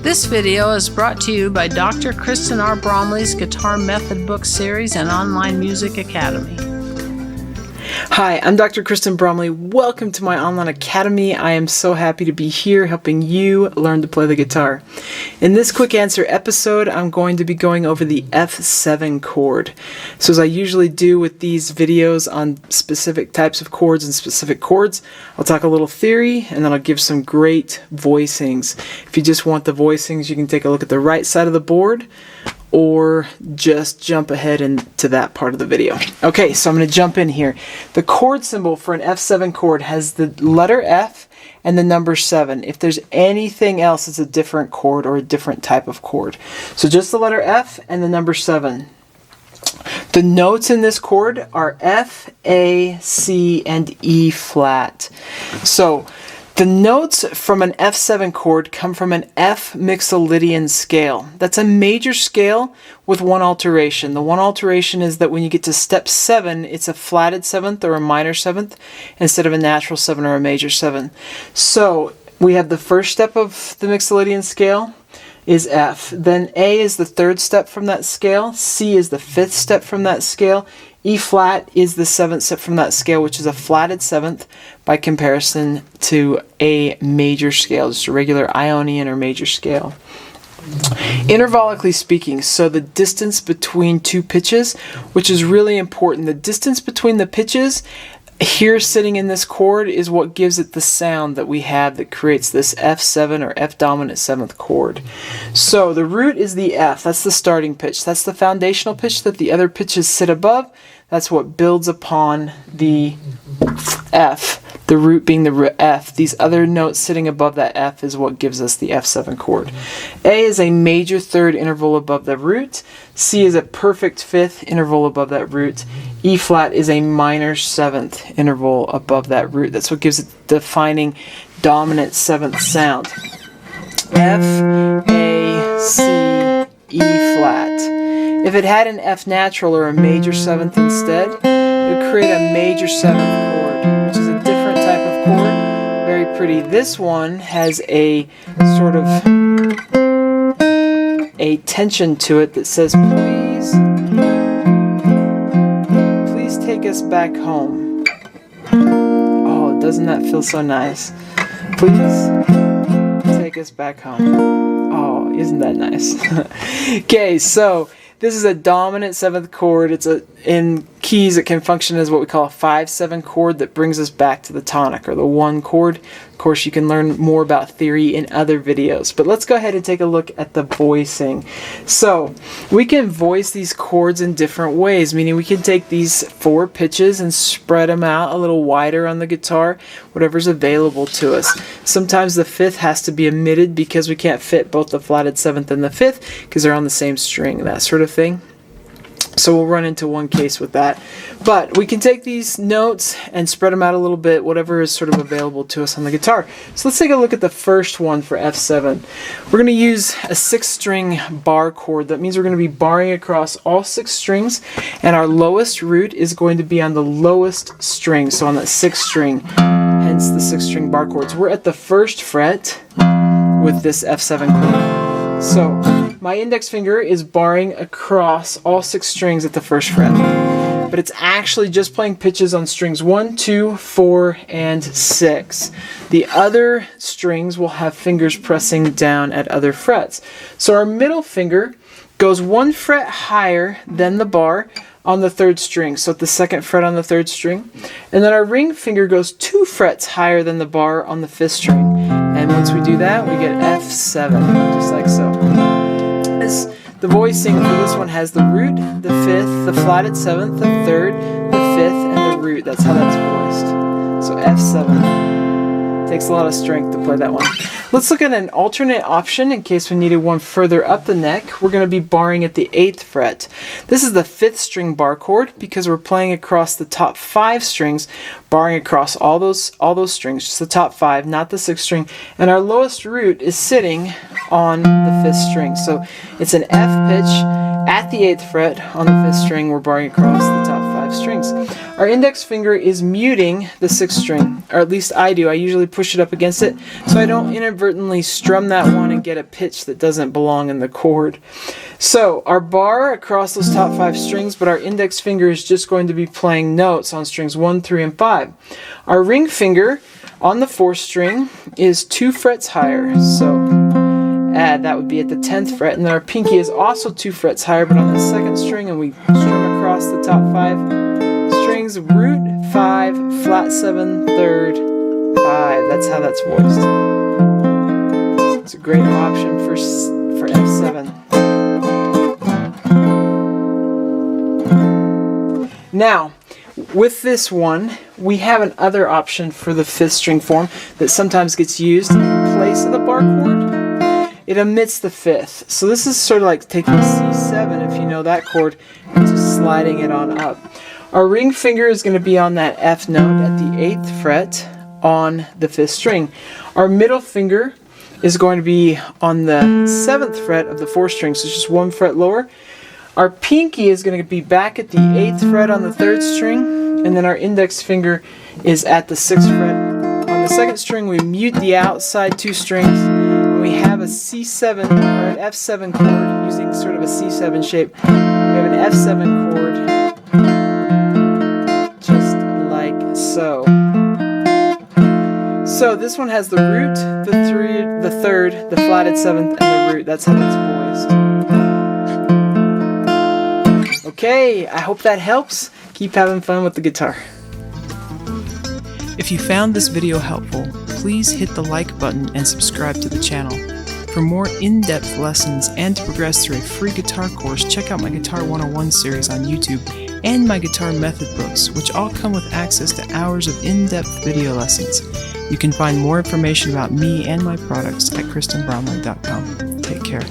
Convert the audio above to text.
This video is brought to you by Dr. Kristen R. Bromley's Guitar Method Book Series and Online Music Academy. Hi, I'm Dr. Kristen Bromley. Welcome to my online academy. I am so happy to be here helping you learn to play the guitar. In this quick answer episode, I'm going to be going over the F7 chord. So as I usually do with these videos on specific types of chords and specific chords, I'll talk a little theory and then I'll give some great voicings. If you just want the voicings, you can take a look at the right side of the board or just jump ahead into that part of the video. Okay, so I'm going to jump in here. The chord symbol for an F7 chord has the letter F and the number 7. If there's anything else, it's a different chord or a different type of chord. So just the letter F and the number 7. The notes in this chord are F, A, C, and E flat. So the notes from an F7 chord come from an F mixolydian scale. That's a major scale with one alteration. The one alteration is that when you get to step 7, it's a flatted 7th or a minor 7th instead of a natural 7 or a major 7. So we have the first step of the mixolydian scale is F. Then A is the third step from that scale. C is the fifth step from that scale. E flat is the 7th step from that scale, which is a flatted 7th by comparison to a major scale, just a regular Ionian or major scale. Intervallically speaking, so the distance between two pitches, which is really important. The distance between the pitches here sitting in this chord is what gives it the sound that we have that creates this F7 or F dominant 7th chord. So the root is the F, that's the starting pitch. That's the foundational pitch that the other pitches sit above. That's what builds upon the F, the root being the F. These other notes sitting above that F is what gives us the F7 chord. A is a major third interval above the root. C is a perfect fifth interval above that root. E flat is a minor 7th interval above that root. That's what gives it the defining dominant 7th sound. F, A, C, E flat. If it had an F natural or a major 7th instead, it would create a major 7th chord, which is a different type of chord. Very pretty. This one has a sort of a tension to it that says, please take us back home. Oh, doesn't that feel so nice? Please take us back home. Oh, isn't that nice? Okay, so this is a dominant 7th chord. It's in keys it can function as what we call a 5-7 chord that brings us back to the tonic or the 1 chord. Of course, you can learn more about theory in other videos, but let's go ahead and take a look at the voicing. So we can voice these chords in different ways, meaning we can take these 4 pitches and spread them out a little wider on the guitar, whatever's available to us. Sometimes the 5th has to be omitted because we can't fit both the flatted 7th and the 5th because they're on the same string, that sort of thing. So we'll run into one case with that. But we can take these notes and spread them out a little bit, whatever is sort of available to us on the guitar. So let's take a look at the first one for F7. We're going to use a 6-string bar chord. That means we're going to be barring across all 6 strings, and our lowest root is going to be on the lowest string, so on that 6th string, hence the 6-string bar chords. We're at the 1st fret with this F7 chord. So my index finger is barring across all 6 strings at the 1st fret, but it's actually just playing pitches on strings 1, 2, 4, and 6. The other strings will have fingers pressing down at other frets. So our middle finger goes 1 fret higher than the bar on the 3rd string, so at the 2nd fret on the 3rd string, and then our ring finger goes 2 frets higher than the bar on the 5th string. And once we do that, we get F7, just like so. The voicing for this one has the root, the 5th, the flatted 7th, the 3rd, the 5th, and the root. That's how that's voiced. So F7. Takes a lot of strength to play that one. Let's look at an alternate option in case we needed one further up the neck. We're going to be barring at the 8th fret. This is the 5th string bar chord because we're playing across the top 5 strings, barring across all those strings, just the top 5, not the 6th string. And our lowest root is sitting on the 5th string. So it's an F pitch at the 8th fret on the 5th string. We're barring across the top 5 5 strings. Our index finger is muting the 6th string, or at least I do. I usually push it up against it so I don't inadvertently strum that one and get a pitch that doesn't belong in the chord. So our bar across those top 5 strings, but our index finger is just going to be playing notes on strings 1, 3, and 5. Our ring finger on the 4th string is 2 frets higher, so that would be at the 10th fret, and then our pinky is also 2 frets higher, but on the 2nd string, and we strum across the top 5 strings, root 5, flat 7, 3rd, 5. That's how that's voiced. It's a great option for F7. Now, with this one, we have an other option for the 5th string form that sometimes gets used in place of the bar chord. It omits the 5th. So this is sort of like taking C7, if you know that chord, and just sliding it on up. Our ring finger is going to be on that F note at the 8th fret on the 5th string. Our middle finger is going to be on the 7th fret of the 4th string, so it's just 1 fret lower. Our pinky is going to be back at the 8th fret on the 3rd string, and then our index finger is at the 6th fret. On the 2nd string, we mute the outside 2 strings, and we have a C7 or an F7 chord using sort of a C7 shape. We have an F7 chord, just like so. So this one has the root, the 3rd, the flatted 7th, and the root. That's how that's voiced. Okay, I hope that helps. Keep having fun with the guitar. If you found this video helpful, please hit the like button and subscribe to the channel. For more in-depth lessons and to progress through a free guitar course, check out my Guitar 101 series on YouTube and my guitar method books, which all come with access to hours of in-depth video lessons. You can find more information about me and my products at KristenBromley.com. Take care.